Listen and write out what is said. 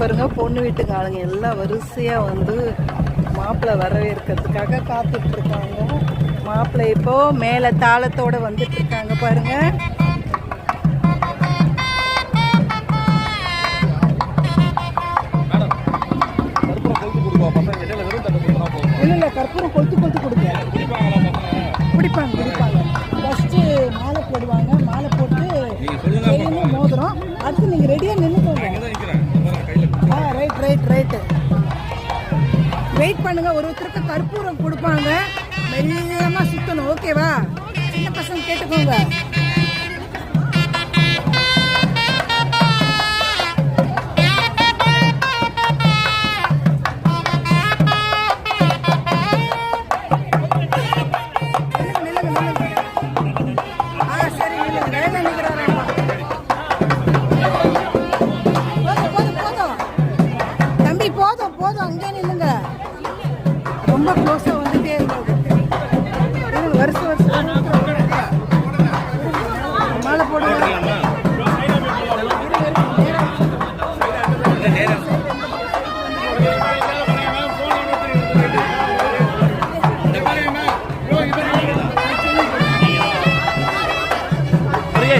பாருங்க, பொண்ணு வீட்டுக்கு ஆளுங்க எல்லாம் வரிசையா வந்து மாப்பிள்ளை வரவேற்கிறதுக்காக காத்துட்டு இருக்காங்க. மாப்பிள்ளை இப்போ மேல தாளத்தோட வந்துட்டு இருக்காங்க பாருங்க. இல்ல கற்பூரம் கொளுத்து கொடுங்க. குடிப்பாங்க. ஃபர்ஸ்ட் மாலை போடுவாங்க. மாலை போட்டு செயினும் மோதிரம். அடுத்து நீங்க ரெடியா நின்னுக்கோங்க. ரைட் வெயிட் பண்ணுங்க. ஒருத்தருக்கு கற்பூரம் கொடுப்பாங்க. மெல்லமா சுத்தணும். ஓகேவா? சின்ன பசங்க கேட்டுக்கோங்க. போதும் அங்கே நில்லுங்க. ரொம்ப க்ளோஸா வந்துட்டே இருக்காது. வருஷம் மாலை போடுங்க. ஐயா